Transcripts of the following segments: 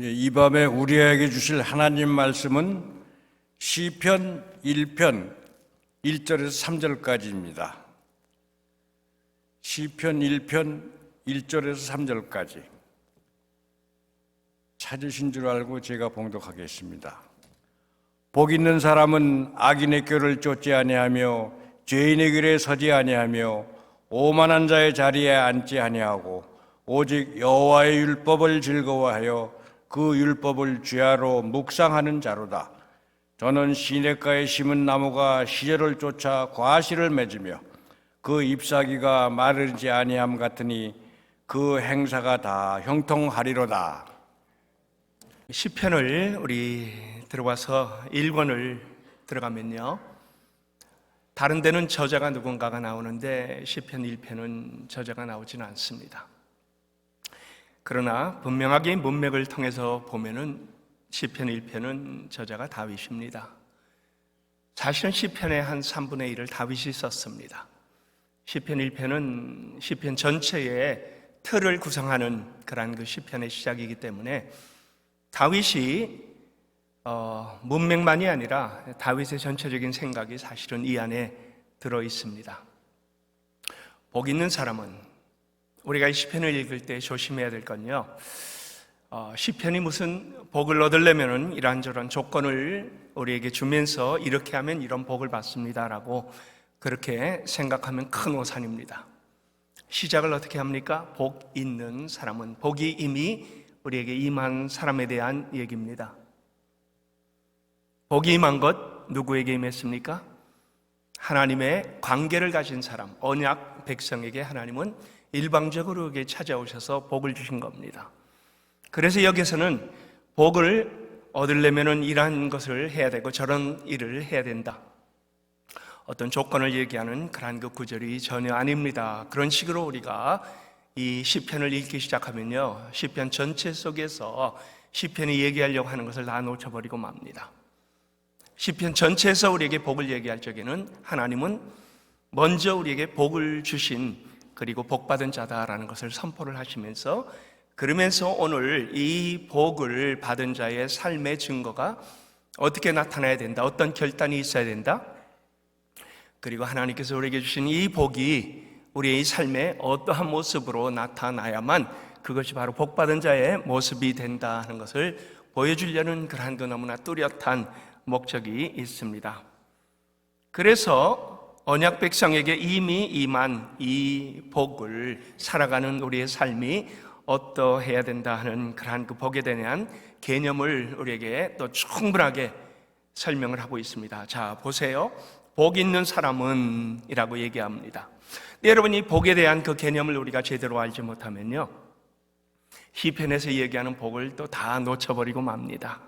이 밤에 우리에게 주실 하나님 말씀은 시편 1편 1절에서 3절까지입니다. 시편 1편 1절에서 3절까지 찾으신 줄 알고 제가 봉독하겠습니다. 복 있는 사람은 악인의 꾀를 쫓지 아니하며 죄인의 길에 서지 아니하며 오만한 자의 자리에 앉지 아니하고 오직 여호와의 율법을 즐거워하여 그 율법을 주야로 묵상하는 자로다. 저는 시냇가에 심은 나무가 시절을 쫓아 과실을 맺으며 그 잎사귀가 마르지 아니함 같으니 그 행사가 다 형통하리로다. 시편을 우리 들어와서 1권을 들어가면요, 다른 데는 저자가 누군가가 나오는데 시편 1편은 저자가 나오지는 않습니다. 그러나 분명하게 문맥을 통해서 보면은 시편 1편은 저자가 다윗입니다. 사실은 시편의 한 3분의 1을 다윗이 썼습니다. 시편 1편은 시편 전체의 틀을 구성하는 그러한 그 시편의 시작이기 때문에 다윗이 문맥만이 아니라 다윗의 전체적인 생각이 사실은 이 안에 들어 있습니다. 복 있는 사람은, 우리가 이 시편을 읽을 때 조심해야 될 건요, 시편이 무슨 복을 얻으려면은 이런저런 조건을 우리에게 주면서 이렇게 하면 이런 복을 받습니다라고 그렇게 생각하면 큰 오산입니다. 시작을 어떻게 합니까? 복 있는 사람은, 복이 이미 우리에게 임한 사람에 대한 얘기입니다. 복이 임한 것 누구에게 임했습니까? 하나님의 관계를 가진 사람, 언약 백성에게 하나님은 일방적으로 그에게 찾아오셔서 복을 주신 겁니다. 그래서 여기서는 복을 얻으려면 이러한 것을 해야 되고 저런 일을 해야 된다, 어떤 조건을 얘기하는 그러한 그 구절이 전혀 아닙니다. 그런 식으로 우리가 이 시편을 읽기 시작하면요, 시편 전체 속에서 시편이 얘기하려고 하는 것을 다 놓쳐버리고 맙니다. 시편 전체에서 우리에게 복을 얘기할 적에는 하나님은 먼저 우리에게 복을 주신, 그리고 복받은 자다라는 것을 선포를 하시면서, 그러면서 오늘 이 복을 받은 자의 삶의 증거가 어떻게 나타나야 된다, 어떤 결단이 있어야 된다, 그리고 하나님께서 우리에게 주신 이 복이 우리의 삶에 어떠한 모습으로 나타나야만 그것이 바로 복받은 자의 모습이 된다 하는 것을 보여주려는 그러한 그 너무나 뚜렷한 목적이 있습니다. 그래서 언약 백성에게 이미 임한 이 복을 살아가는 우리의 삶이 어떠해야 된다 하는 그러한 그 복에 대한 개념을 우리에게 또 충분하게 설명을 하고 있습니다. 자, 보세요. 복 있는 사람은 이라고 얘기합니다. 여러분, 이 복에 대한 그 개념을 우리가 제대로 알지 못하면요, 시편에서 얘기하는 복을 또 다 놓쳐버리고 맙니다.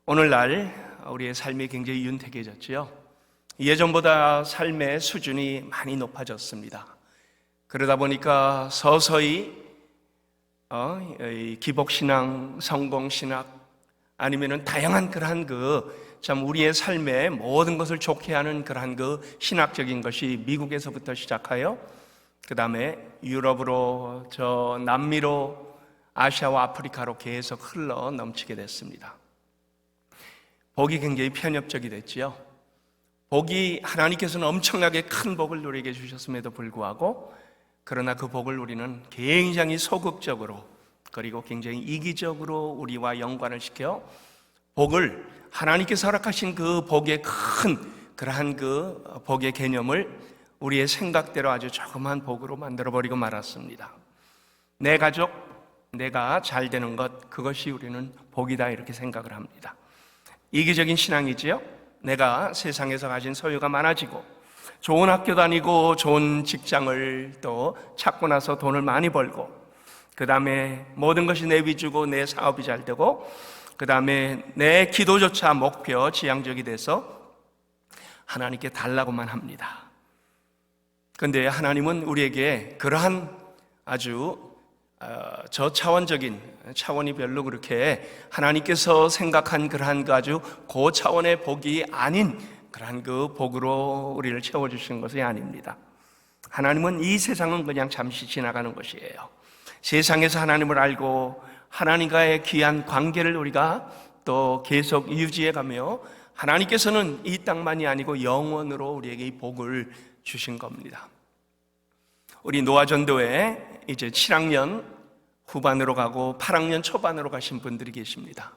오늘날 우리의 삶이 굉장히 윤택해졌죠. 예전보다 삶의 수준이 많이 높아졌습니다. 그러다 보니까 서서히 기복신앙, 성공신학, 아니면은 다양한 그러한 참 우리의 삶에 모든 것을 좋게 하는 그러한 신학적인 것이 미국에서부터 시작하여 그 다음에 유럽으로, 저 남미로, 아시아와 아프리카로 계속 흘러 넘치게 됐습니다. 복이 굉장히 편협적이 됐지요. 복이, 하나님께서는 엄청나게 큰 복을 우리에게 주셨음에도 불구하고, 그러나 그 복을 우리는 굉장히 소극적으로, 그리고 굉장히 이기적으로 우리와 연관을 시켜 복을, 하나님께서 허락하신 그 복의 큰 그러한 그 복의 개념을 우리의 생각대로 아주 조그만 복으로 만들어버리고 말았습니다. 내 가족, 내가 잘 되는 것, 그것이 우리는 복이다 이렇게 생각을 합니다. 이기적인 신앙이지요. 내가 세상에서 가진 소유가 많아지고 좋은 학교 다니고 좋은 직장을 또 찾고 나서 돈을 많이 벌고, 그 다음에 모든 것이 내 위주고 내 사업이 잘 되고, 그 다음에 내 기도조차 목표, 지향적이 돼서 하나님께 달라고만 합니다. 그런데 하나님은 우리에게 그러한 아주 저차원적인, 차원이 별로 그렇게 하나님께서 생각한 그러한 그 아주 고차원의 복이 아닌 그러한 그 복으로 우리를 채워주신 것이 아닙니다. 하나님은 이 세상은 그냥 잠시 지나가는 것이에요. 세상에서 하나님을 알고 하나님과의 귀한 관계를 우리가 또 계속 유지해가며 하나님께서는 이 땅만이 아니고 영원으로 우리에게 이 복을 주신 겁니다. 우리 노아전도에 이제 7학년 후반으로 가고 8학년 초반으로 가신 분들이 계십니다.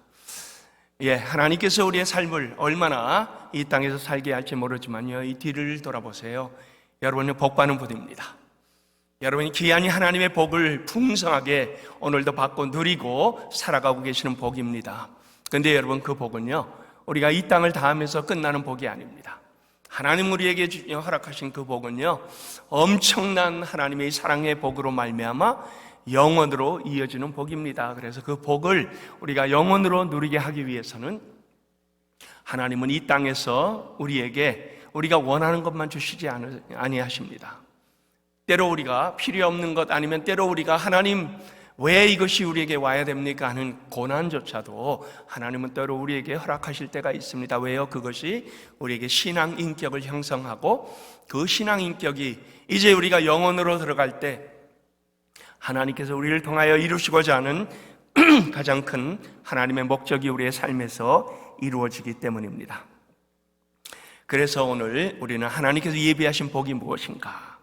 하나님께서 우리의 삶을 얼마나 이 땅에서 살게 할지 모르지만요, 이 뒤를 돌아보세요. 여러분은 복받는 분입니다. 여러분이 귀한이 하나님의 복을 풍성하게 오늘도 받고 누리고 살아가고 계시는 복입니다. 그런데 여러분, 그 복은요, 우리가 이 땅을 다하면서 끝나는 복이 아닙니다. 하나님 우리에게 허락하신 그 복은요, 엄청난 하나님의 사랑의 복으로 말미암아 영원으로 이어지는 복입니다. 그래서 그 복을 우리가 영원으로 누리게 하기 위해서는 하나님은 이 땅에서 우리에게 우리가 원하는 것만 주시지 아니하십니다. 때로 우리가 필요 없는 것, 아니면 때로 우리가 하나님 왜 이것이 우리에게 와야 됩니까 하는 고난조차도 하나님은 때로 우리에게 허락하실 때가 있습니다. 왜요? 그것이 우리에게 신앙 인격을 형성하고, 그 신앙 인격이 이제 우리가 영혼으로 들어갈 때 하나님께서 우리를 통하여 이루시고자 하는 가장 큰 하나님의 목적이 우리의 삶에서 이루어지기 때문입니다. 그래서 오늘 우리는 하나님께서 예비하신 복이 무엇인가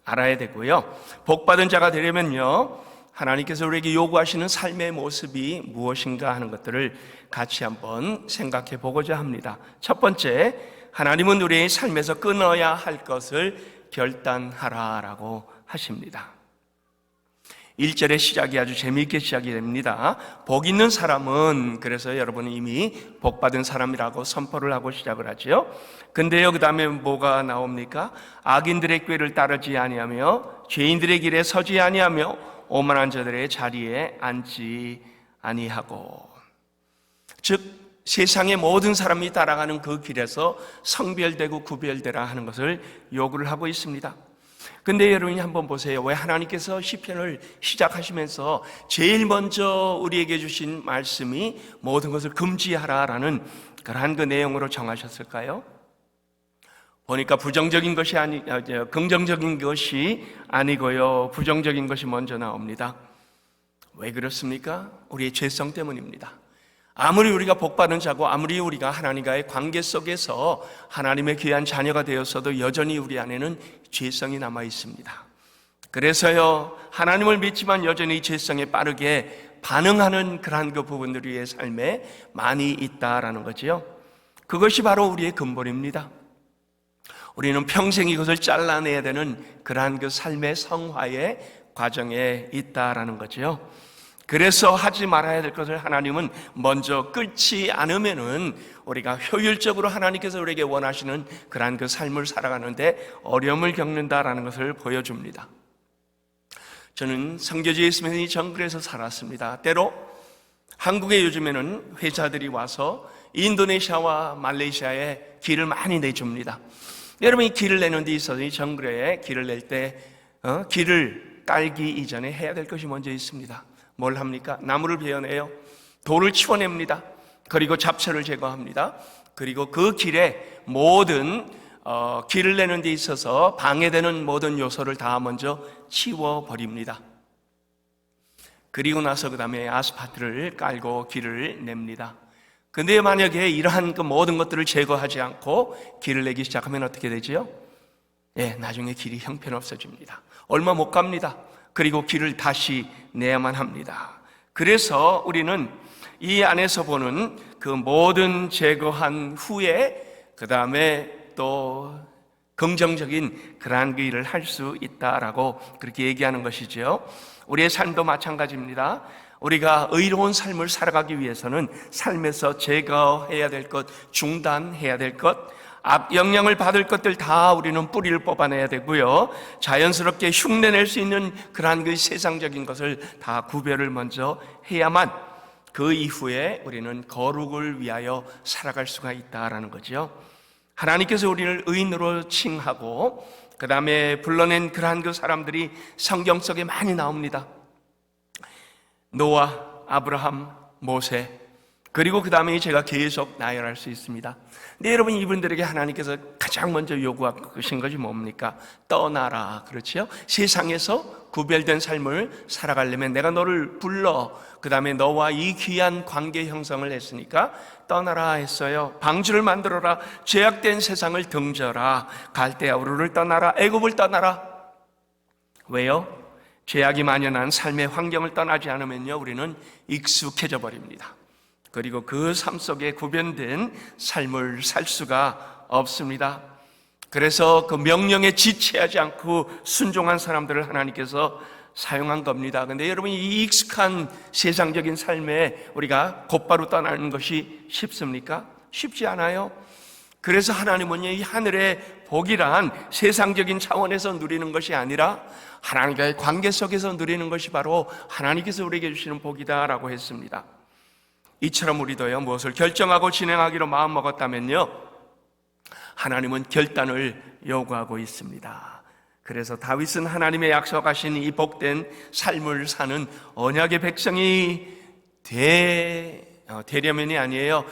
알아야 되고요, 복받은 자가 되려면요, 하나님께서 우리에게 요구하시는 삶의 모습이 무엇인가 하는 것들을 같이 한번 생각해 보고자 합니다. 첫 번째, 하나님은 우리의 삶에서 끊어야 할 것을 결단하라라고 하십니다. 1절의 시작이 아주 재미있게 시작이 됩니다. 복 있는 사람은, 그래서 여러분은 이미 복 받은 사람이라고 선포를 하고 시작을 하죠. 근데요, 그 다음에 뭐가 나옵니까? 악인들의 꾀를 따르지 아니하며 죄인들의 길에 서지 아니하며 오만한 자들의 자리에 앉지 아니하고. 즉, 세상의 모든 사람이 따라가는 그 길에서 성별되고 구별되라 하는 것을 요구를 하고 있습니다. 근데 여러분이 한번 보세요. 왜 하나님께서 시편을 시작하시면서 제일 먼저 우리에게 주신 말씀이 모든 것을 금지하라라는 그러한 그 내용으로 정하셨을까요? 보니까 긍정적인 것이 아니고요, 부정적인 것이 먼저 나옵니다. 왜 그렇습니까? 우리의 죄성 때문입니다. 아무리 우리가 복받은 자고 아무리 우리가 하나님과의 관계 속에서 하나님의 귀한 자녀가 되었어도 여전히 우리 안에는 죄성이 남아 있습니다. 그래서요, 하나님을 믿지만 여전히 죄성에 빠르게 반응하는 그러한 그 부분들이 우리의 삶에 많이 있다라는 거지요. 그것이 바로 우리의 근본입니다. 우리는 평생 이것을 잘라내야 되는 그러한 그 삶의 성화의 과정에 있다라는 거지요. 그래서 하지 말아야 될 것을 하나님은 먼저 끊지 않으면은 우리가 효율적으로 하나님께서 우리에게 원하시는 그러한 그 삶을 살아가는데 어려움을 겪는다라는 것을 보여줍니다. 저는 선교지에 있으면서 이 정글에서 살았습니다. 때로 한국에 요즘에는 회사들이 와서 인도네시아와 말레이시아에 길을 많이 내줍니다. 여러분이 길을 내는 데 있어서 이 정글에 길을 낼 때 길을 깔기 이전에 해야 될 것이 먼저 있습니다. 뭘 합니까? 나무를 베어내요. 돌을 치워냅니다. 그리고 잡초를 제거합니다. 그리고 그 길에 모든 길을 내는 데 있어서 방해되는 모든 요소를 다 먼저 치워버립니다. 그리고 나서 그 다음에 아스팔트를 깔고 길을 냅니다. 근데 만약에 이러한 그 모든 것들을 제거하지 않고 길을 내기 시작하면 어떻게 되지요? 나중에 길이 형편없어집니다. 얼마 못 갑니다. 그리고 길을 다시 내야만 합니다. 그래서 우리는 이 안에서 보는 그 모든 제거한 후에 그 다음에 또 긍정적인 그러한 일을 할 수 있다라고 그렇게 얘기하는 것이죠. 우리의 삶도 마찬가지입니다. 우리가 의로운 삶을 살아가기 위해서는 삶에서 제거해야 될 것, 중단해야 될 것, 악영향을 받을 것들 다 우리는 뿌리를 뽑아내야 되고요, 자연스럽게 흉내낼 수 있는 그러한 그 세상적인 것을 다 구별을 먼저 해야만 그 이후에 우리는 거룩을 위하여 살아갈 수가 있다라는 거죠. 하나님께서 우리를 의인으로 칭하고 그 다음에 불러낸 그러한 그 사람들이 성경 속에 많이 나옵니다. 노아, 아브라함, 모세, 그리고 그 다음에 제가 계속 나열할 수 있습니다. 근데 여러분, 이분들에게 하나님께서 가장 먼저 요구하신 것이 뭡니까? 떠나라. 그렇지요? 세상에서 구별된 삶을 살아가려면 내가 너를 불러, 그 다음에 너와 이 귀한 관계 형성을 했으니까 떠나라 했어요. 방주를 만들어라. 죄악된 세상을 등져라. 갈대아 우르를 떠나라. 애굽을 떠나라. 왜요? 죄악이 만연한 삶의 환경을 떠나지 않으면요, 우리는 익숙해져 버립니다. 그리고 그 삶 속에 구별된 삶을 살 수가 없습니다. 그래서 그 명령에 지체하지 않고 순종한 사람들을 하나님께서 사용한 겁니다. 근데 여러분, 이 익숙한 세상적인 삶에 우리가 곧바로 떠나는 것이 쉽습니까? 쉽지 않아요. 그래서 하나님은 이 하늘의 복이란 세상적인 차원에서 누리는 것이 아니라 하나님과의 관계 속에서 누리는 것이 바로 하나님께서 우리에게 주시는 복이다라고 했습니다. 이처럼 우리도요, 무엇을 결정하고 진행하기로 마음먹었다면요, 하나님은 결단을 요구하고 있습니다. 그래서 다윗은 하나님의 약속하신 이 복된 삶을 사는 언약의 백성이 되려면이 아니에요.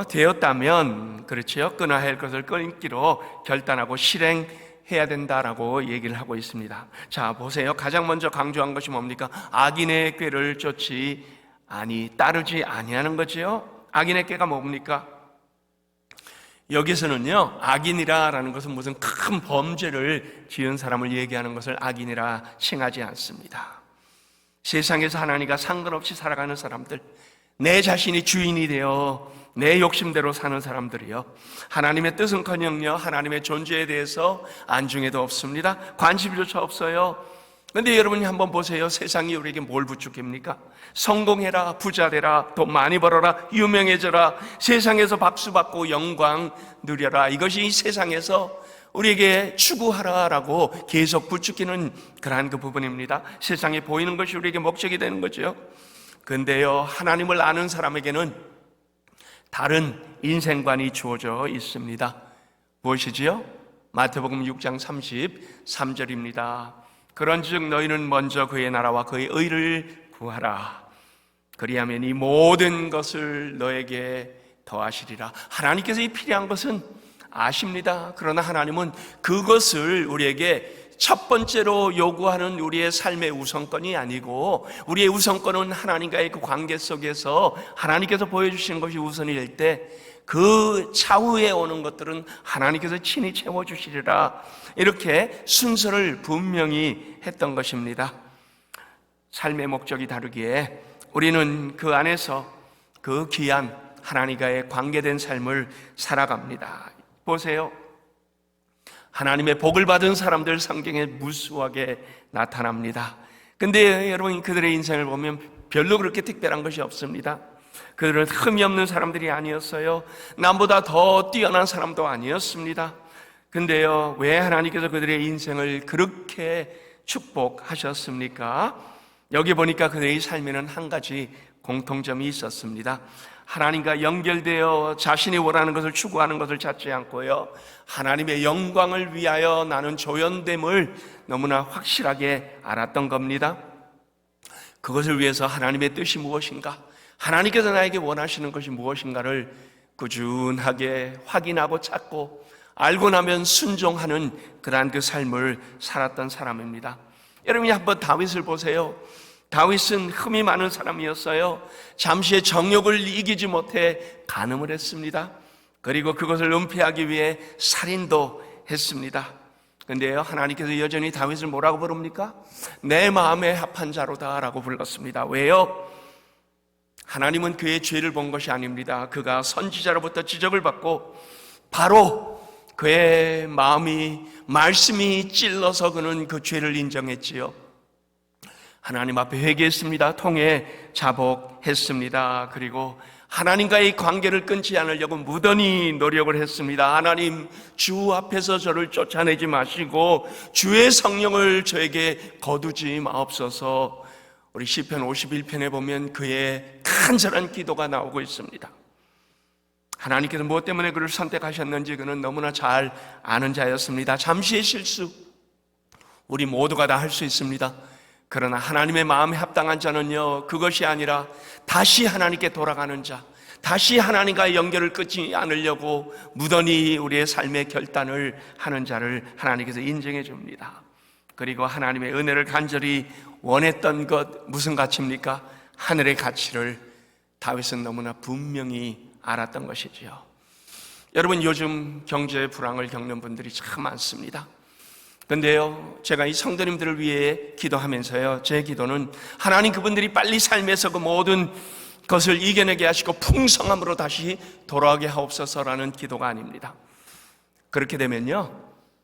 되었다면, 그렇지요, 끊어야 할 것을 끊기로 결단하고 실행해야 된다라고 얘기를 하고 있습니다. 자, 보세요. 가장 먼저 강조한 것이 뭡니까? 악인의 꾀를 따르지 아니하는 거지요. 악인의 꾀가 뭡니까? 여기서는요, 악인이라는 것은 무슨 큰 범죄를 지은 사람을 얘기하는 것을 악인이라 칭하지 않습니다. 세상에서 하나님과 상관없이 살아가는 사람들, 내 자신이 주인이 되어 내 욕심대로 사는 사람들이요, 하나님의 뜻은커녕요 하나님의 존재에 대해서 안중에도 없습니다. 관심조차 없어요. 그런데 여러분이 한번 보세요. 세상이 우리에게 뭘 부추깁니까? 성공해라, 부자 되라, 돈 많이 벌어라, 유명해져라, 세상에서 박수받고 영광 누려라. 이것이 이 세상에서 우리에게 추구하라라고 계속 부추기는 그러한 그 부분입니다. 세상에 보이는 것이 우리에게 목적이 되는 거죠. 그런데요, 하나님을 아는 사람에게는 다른 인생관이 주어져 있습니다. 무엇이지요? 마태복음 6장 33절입니다. 그런즉 너희는 먼저 그의 나라와 그의 의를 구하라. 그리하면 이 모든 것을 너에게 더하시리라. 하나님께서 이 필요한 것은 아십니다. 그러나 하나님은 그것을 우리에게 첫 번째로 요구하는 우리의 삶의 우선권이 아니고, 우리의 우선권은 하나님과의 그 관계 속에서 하나님께서 보여주시는 것이 우선일 때, 그 차후에 오는 것들은 하나님께서 친히 채워주시리라, 이렇게 순서를 분명히 했던 것입니다. 삶의 목적이 다르기에 우리는 그 안에서 그 귀한 하나님과의 관계된 삶을 살아갑니다. 보세요. 하나님의 복을 받은 사람들 성경에 무수하게 나타납니다. 근데 여러분, 그들의 인생을 보면 별로 그렇게 특별한 것이 없습니다. 그들은 흠이 없는 사람들이 아니었어요. 남보다 더 뛰어난 사람도 아니었습니다. 근데요, 왜 하나님께서 그들의 인생을 그렇게 축복하셨습니까? 여기 보니까 그들의 삶에는 한 가지 공통점이 있었습니다. 하나님과 연결되어 자신이 원하는 것을 추구하는 것을 찾지 않고요, 하나님의 영광을 위하여 나는 조연됨을 너무나 확실하게 알았던 겁니다. 그것을 위해서 하나님의 뜻이 무엇인가, 하나님께서 나에게 원하시는 것이 무엇인가를 꾸준하게 확인하고 찾고 알고 나면 순종하는 그러한 그 삶을 살았던 사람입니다. 여러분이 한번 다윗을 보세요. 다윗은 흠이 많은 사람이었어요. 잠시의 정욕을 이기지 못해 간음을 했습니다. 그리고 그것을 은폐하기 위해 살인도 했습니다. 그런데요, 하나님께서 여전히 다윗을 뭐라고 부릅니까? 내 마음에 합한 자로다라고 불렀습니다. 왜요? 하나님은 그의 죄를 본 것이 아닙니다. 그가 선지자로부터 지적을 받고 바로 그의 말씀이 찔러서 그는 그 죄를 인정했지요. 하나님 앞에 회개했습니다. 통해 자복했습니다. 그리고 하나님과의 관계를 끊지 않으려고 무던히 노력을 했습니다. 하나님, 주 앞에서 저를 쫓아내지 마시고 주의 성령을 저에게 거두지 마옵소서. 우리 시편 51편에 보면 그의 간절한 기도가 나오고 있습니다. 하나님께서 무엇 때문에 그를 선택하셨는지 그는 너무나 잘 아는 자였습니다. 잠시의 실수, 우리 모두가 다 할 수 있습니다. 그러나 하나님의 마음에 합당한 자는요, 그것이 아니라 다시 하나님께 돌아가는 자, 다시 하나님과의 연결을 끊지 않으려고 무던히 우리의 삶의 결단을 하는 자를 하나님께서 인정해 줍니다. 그리고 하나님의 은혜를 간절히 원했던 것 무슨 가치입니까? 하늘의 가치를 다윗은 너무나 분명히 알았던 것이지요. 여러분, 요즘 경제 불황을 겪는 분들이 참 많습니다. 근데요, 제가 이 성도님들을 위해 기도하면서요, 제 기도는 하나님 그분들이 빨리 삶에서 그 모든 것을 이겨내게 하시고 풍성함으로 다시 돌아오게 하옵소서라는 기도가 아닙니다. 그렇게 되면요,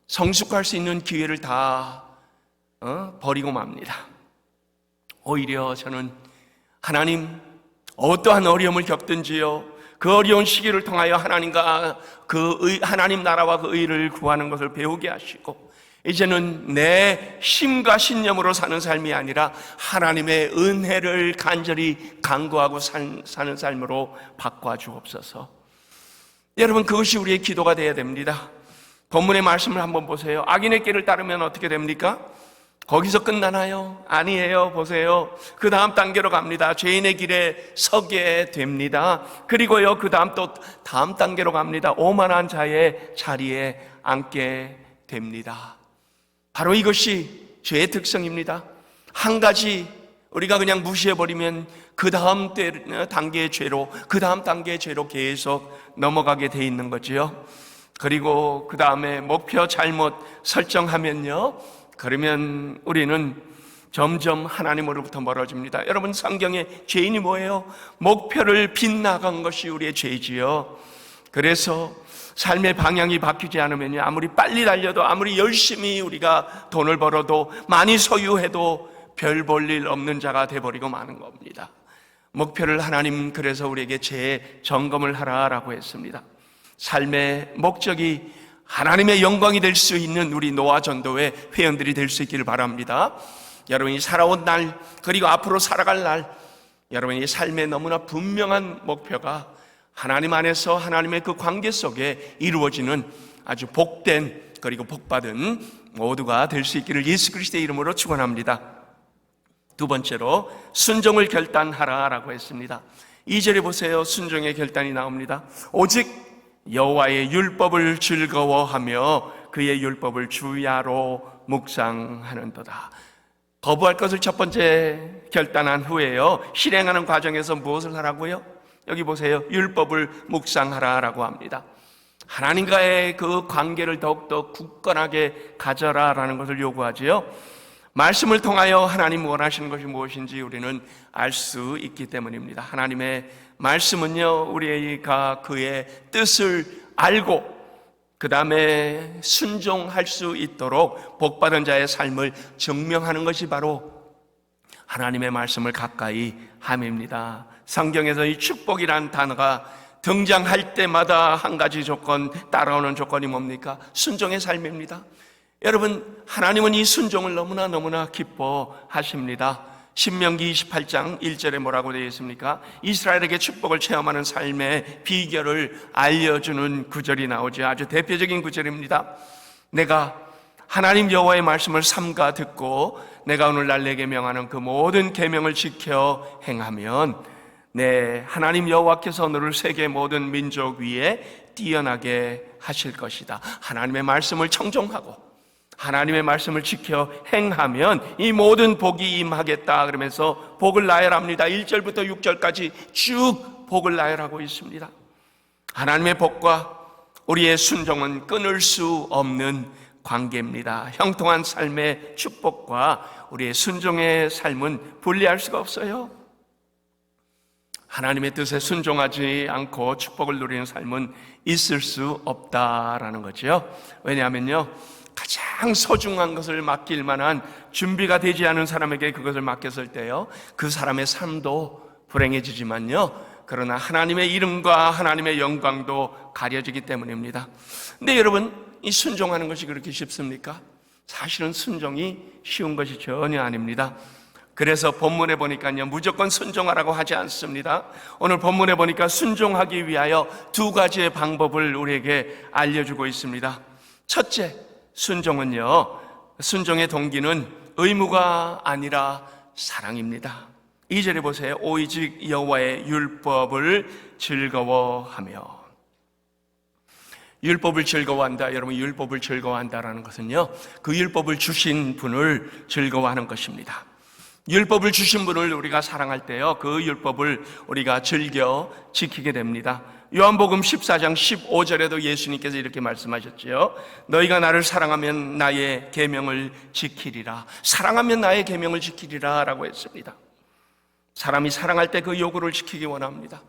성숙할 수 있는 기회를 다 버리고 맙니다. 오히려 저는 하나님, 어떠한 어려움을 겪든지요, 그 어려운 시기를 통하여 하나님과 하나님 나라와 그 의를 구하는 것을 배우게 하시고, 이제는 내 힘과 신념으로 사는 삶이 아니라 하나님의 은혜를 간절히 간구하고 사는 삶으로 바꿔주옵소서. 여러분, 그것이 우리의 기도가 되어야 됩니다. 본문의 말씀을 한번 보세요. 악인의 길을 따르면 어떻게 됩니까? 거기서 끝나나요? 아니에요. 보세요. 그 다음 단계로 갑니다. 죄인의 길에 서게 됩니다. 그리고요, 그 다음 또 다음 단계로 갑니다. 오만한 자의 자리에 앉게 됩니다. 바로 이것이 죄의 특성입니다. 한 가지 우리가 그냥 무시해버리면 그 다음 단계의 죄로, 그 다음 단계의 죄로 계속 넘어가게 돼 있는 거지요. 그리고 그 다음에 목표 잘못 설정하면요, 그러면 우리는 점점 하나님으로부터 멀어집니다. 여러분, 성경에 죄인이 뭐예요? 목표를 빗나간 것이 우리의 죄지요. 그래서 삶의 방향이 바뀌지 않으면 아무리 빨리 달려도, 아무리 열심히 우리가 돈을 벌어도, 많이 소유해도 별 볼 일 없는 자가 돼버리고 마는 겁니다. 목표를 하나님 그래서 우리에게 재점검을 하라라고 했습니다. 삶의 목적이 하나님의 영광이 될 수 있는 우리 노아 전도회 회원들이 될 수 있기를 바랍니다. 여러분이 살아온 날, 그리고 앞으로 살아갈 날, 여러분이 삶의 너무나 분명한 목표가 하나님 안에서 하나님의 그 관계 속에 이루어지는 아주 복된, 그리고 복받은 모두가 될 수 있기를 예수 그리스도의 이름으로 축원합니다. 두 번째로 순종을 결단하라라고 했습니다. 2절에 보세요. 순종의 결단이 나옵니다. 오직 여호와의 율법을 즐거워하며 그의 율법을 주야로 묵상하는도다. 거부할 것을 첫 번째 결단한 후에요, 실행하는 과정에서 무엇을 하라고요? 여기 보세요. 율법을 묵상하라라고 합니다. 하나님과의 그 관계를 더욱더 굳건하게 가져라라는 것을 요구하지요. 말씀을 통하여 하나님 원하시는 것이 무엇인지 우리는 알 수 있기 때문입니다. 하나님의 말씀은요, 우리가 그의 뜻을 알고 그 다음에 순종할 수 있도록 복받은 자의 삶을 증명하는 것이 바로 하나님의 말씀을 가까이 함입니다. 성경에서 이 축복이라는 단어가 등장할 때마다 한 가지 조건, 따라오는 조건이 뭡니까? 순종의 삶입니다. 여러분, 하나님은 이 순종을 너무나 기뻐하십니다. 신명기 28장 1절에 뭐라고 되어 있습니까? 이스라엘에게 축복을 체험하는 삶의 비결을 알려주는 구절이 나오죠. 아주 대표적인 구절입니다. 내가 하나님 여호와의 말씀을 삼가 듣고 내가 오늘날 내게 명하는 그 모든 계명을 지켜 행하면 내 하나님 여호와께서 너를 세계 모든 민족 위에 뛰어나게 하실 것이다. 하나님의 말씀을 청종하고 하나님의 말씀을 지켜 행하면 이 모든 복이 임하겠다 그러면서 복을 나열합니다. 1절부터 6절까지 쭉 복을 나열하고 있습니다. 하나님의 복과 우리의 순종은 끊을 수 없는 관계입니다. 형통한 삶의 축복과 우리의 순종의 삶은 분리할 수가 없어요. 하나님의 뜻에 순종하지 않고 축복을 누리는 삶은 있을 수 없다라는 거죠. 왜냐하면요, 가장 소중한 것을 맡길 만한 준비가 되지 않은 사람에게 그것을 맡겼을 때요, 그 사람의 삶도 불행해지지만요, 그러나 하나님의 이름과 하나님의 영광도 가려지기 때문입니다. 근데 여러분, 이 순종하는 것이 그렇게 쉽습니까? 사실은 순종이 쉬운 것이 전혀 아닙니다. 그래서 본문에 보니까요, 무조건 순종하라고 하지 않습니다. 오늘 본문에 보니까 순종하기 위하여 두 가지의 방법을 우리에게 알려주고 있습니다. 첫째, 순종은요, 순종의 동기는 의무가 아니라 사랑입니다. 2절에 보세요. 오직 여호와의 율법을 즐거워하며. 율법을 즐거워한다. 여러분, 율법을 즐거워한다라는 것은요, 그 율법을 주신 분을 즐거워하는 것입니다. 율법을 주신 분을 우리가 사랑할 때요, 그 율법을 우리가 즐겨 지키게 됩니다. 요한복음 14장 15절에도 예수님께서 이렇게 말씀하셨지요. 너희가 나를 사랑하면 나의 계명을 지키리라. 사랑하면 나의 계명을 지키리라 라고 했습니다. 사람이 사랑할 때 그 요구를 지키기 원합니다.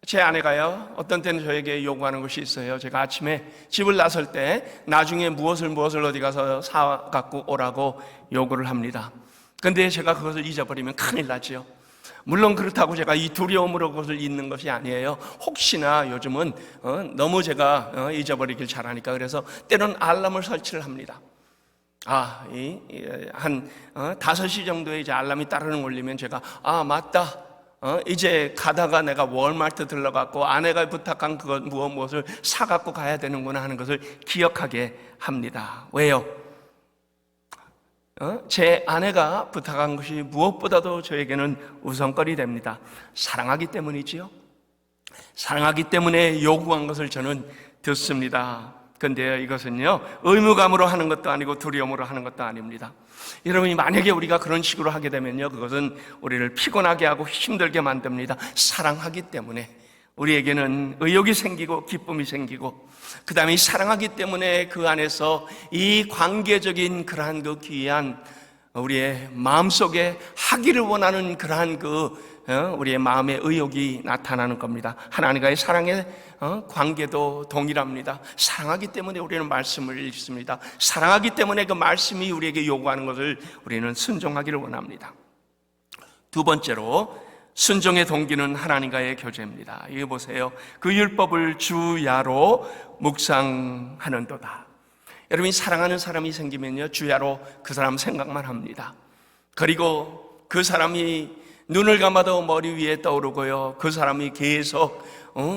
제 아내가요, 어떤 때는 저에게 요구하는 것이 있어요. 제가 아침에 집을 나설 때 나중에 무엇을 어디 가서 사 갖고 오라고 요구를 합니다. 근데 제가 그것을 잊어버리면 큰일 나죠. 물론 그렇다고 제가 이 두려움으로 그것을 잊는 것이 아니에요. 혹시나 요즘은 너무 제가 잊어버리길 잘하니까, 그래서 때로는 알람을 설치를 합니다. 한 5시 정도에 이제 알람이 따르릉 울리면 제가 맞다. 이제 가다가 내가 월마트 들러갖고 아내가 부탁한 무엇을 사갖고 가야 되는구나 하는 것을 기억하게 합니다. 왜요? 제 아내가 부탁한 것이 무엇보다도 저에게는 우선거리 됩니다. 사랑하기 때문이지요. 사랑하기 때문에 요구한 것을 저는 듣습니다. 근데 이것은요, 의무감으로 하는 것도 아니고 두려움으로 하는 것도 아닙니다. 여러분이 만약에 우리가 그런 식으로 하게 되면요, 그것은 우리를 피곤하게 하고 힘들게 만듭니다. 사랑하기 때문에 우리에게는 의욕이 생기고 기쁨이 생기고, 그 다음에 사랑하기 때문에 그 안에서 이 관계적인 그러한 그 귀한 우리의 마음속에 하기를 원하는 그러한 우리의 마음의 의욕이 나타나는 겁니다. 하나님과의 사랑의 관계도 동일합니다. 사랑하기 때문에 우리는 말씀을 읽습니다. 사랑하기 때문에 그 말씀이 우리에게 요구하는 것을 우리는 순종하기를 원합니다. 두 번째로, 순종의 동기는 하나님과의 교제입니다. 이거 보세요. 그 율법을 주야로 묵상하는도다. 여러분이 사랑하는 사람이 생기면요, 주야로 그 사람 생각만 합니다. 그리고 그 사람이 눈을 감아도 머리 위에 떠오르고요, 그 사람이 계속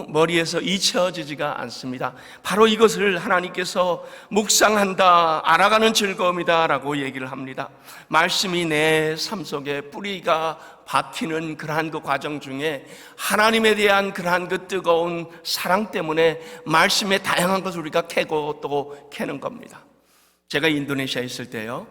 머리에서 잊혀지지가 않습니다. 바로 이것을 하나님께서 묵상한다, 알아가는 즐거움이다 라고 얘기를 합니다. 말씀이 내 삶 속에 뿌리가 박히는 그러한 그 과정 중에 하나님에 대한 그러한 그 뜨거운 사랑 때문에 말씀의 다양한 것을 우리가 캐고 또 캐는 겁니다. 제가 인도네시아에 있을 때요,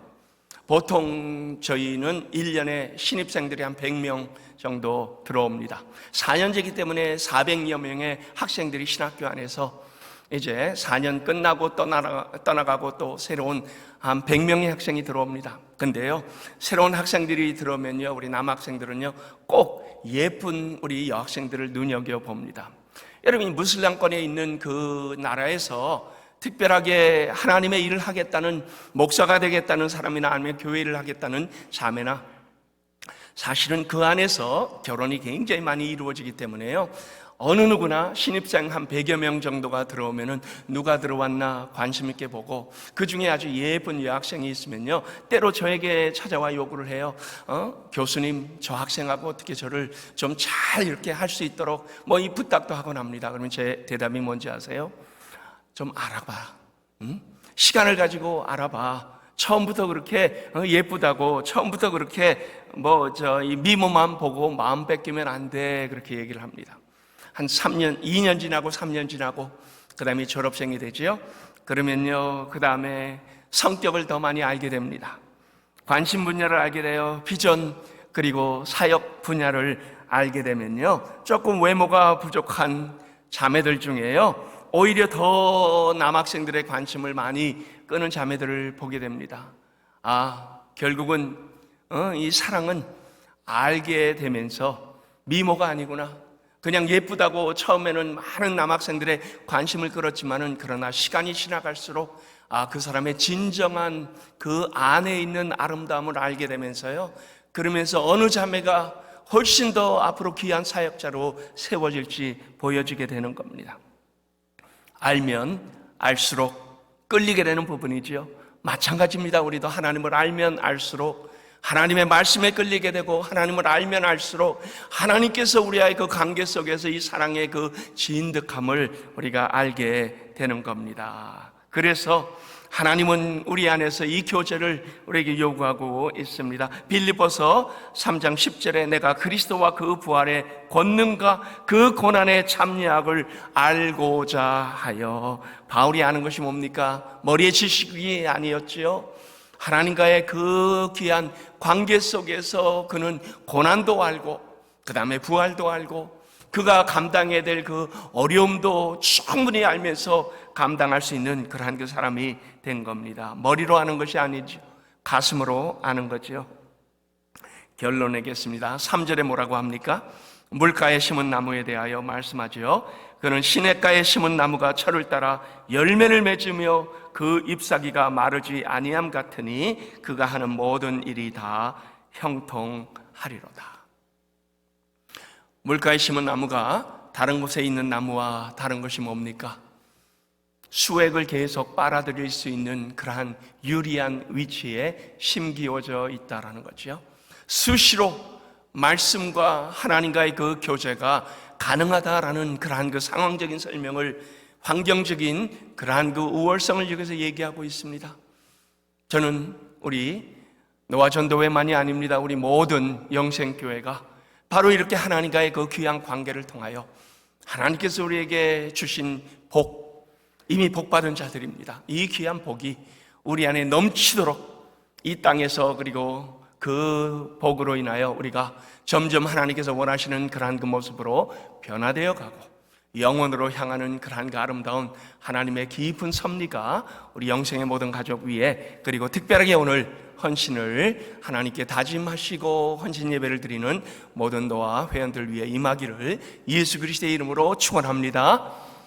보통 저희는 1년에 신입생들이 한 100명 정도 들어옵니다. 4년제이기 때문에 400여 명의 학생들이 신학교 안에서 이제 4년 끝나고 떠나가고 또 새로운 한 100명의 학생이 들어옵니다. 근데요, 새로운 학생들이 들어오면요, 우리 남학생들은요, 꼭 예쁜 우리 여학생들을 눈여겨봅니다. 여러분이 무슬림권에 있는 그 나라에서 특별하게 하나님의 일을 하겠다는, 목사가 되겠다는 사람이나 아니면 교회 일을 하겠다는 자매나, 사실은 그 안에서 결혼이 굉장히 많이 이루어지기 때문에요, 어느 누구나 신입생 한 100여 명 정도가 들어오면은 누가 들어왔나 관심 있게 보고, 그 중에 아주 예쁜 여학생이 있으면요, 때로 저에게 찾아와 요구를 해요. 교수님, 저 학생하고 어떻게 저를 좀 잘 이렇게 할 수 있도록 뭐 이 부탁도 하곤 합니다. 그러면 제 대답이 뭔지 아세요? 좀 알아봐. 시간을 가지고 알아봐. 처음부터 그렇게 예쁘다고, 처음부터 그렇게 이 미모만 보고 마음 뺏기면 안 돼. 그렇게 얘기를 합니다. 한 3년, 2년 지나고 3년 지나고 그 다음에 졸업생이 되지요. 그러면요, 그 다음에 성격을 더 많이 알게 됩니다. 관심 분야를 알게 돼요. 비전 그리고 사역 분야를 알게 되면요, 조금 외모가 부족한 자매들 중에요, 오히려 더 남학생들의 관심을 많이 끄는 자매들을 보게 됩니다. 결국은 이 사랑은 알게 되면서 미모가 아니구나, 그냥 예쁘다고 처음에는 많은 남학생들의 관심을 끌었지만은, 그러나 시간이 지나갈수록 그 사람의 진정한 그 안에 있는 아름다움을 알게 되면서요, 그러면서 어느 자매가 훨씬 더 앞으로 귀한 사역자로 세워질지 보여지게 되는 겁니다. 알면 알수록 끌리게 되는 부분이지요. 마찬가지입니다. 우리도 하나님을 알면 알수록 하나님의 말씀에 끌리게 되고, 하나님을 알면 알수록 하나님께서 우리와의 그 관계 속에서 이 사랑의 그 진득함을 우리가 알게 되는 겁니다. 그래서 하나님은 우리 안에서 이 교제를 우리에게 요구하고 있습니다. 빌립보서 3장 10절에 내가 그리스도와 그 부활의 권능과 그 고난의 참여학을 알고자 하여. 바울이 아는 것이 뭡니까? 머리의 지식이 아니었지요. 하나님과의 그 귀한 관계 속에서 그는 고난도 알고, 그 다음에 부활도 알고, 그가 감당해야 될 그 어려움도 충분히 알면서 감당할 수 있는 그러한 그 사람이 된 겁니다. 머리로 아는 것이 아니죠. 가슴으로 아는 거죠. 결론 내겠습니다. 3절에 뭐라고 합니까? 물가에 심은 나무에 대하여 말씀하죠. 그는 시냇가에 심은 나무가 철을 따라 열매를 맺으며 그 잎사귀가 마르지 아니함 같으니 그가 하는 모든 일이 다 형통하리로다. 물가에 심은 나무가 다른 곳에 있는 나무와 다른 것이 뭡니까? 수액을 계속 빨아들일 수 있는 그러한 유리한 위치에 심기워져 있다라는 거죠. 수시로 말씀과 하나님과의 그 교제가 가능하다라는 그러한 그 상황적인 설명을, 환경적인 그러한 그 우월성을 여기서 얘기하고 있습니다. 저는 우리 노아전도회만이 아닙니다. 우리 모든 영생교회가 바로 이렇게 하나님과의 그 귀한 관계를 통하여 하나님께서 우리에게 주신 복, 이미 복받은 자들입니다. 이 귀한 복이 우리 안에 넘치도록 이 땅에서, 그리고 그 복으로 인하여 우리가 점점 하나님께서 원하시는 그러한 그 모습으로 변화되어 가고 영원으로 향하는 그러한 그 아름다운 하나님의 깊은 섭리가 우리 영생의 모든 가족 위에, 그리고 특별하게 오늘 헌신을 하나님께 다짐하시고 헌신 예배를 드리는 모든 노아 회원들 위해 임하기를 예수 그리스도의 이름으로 축원합니다.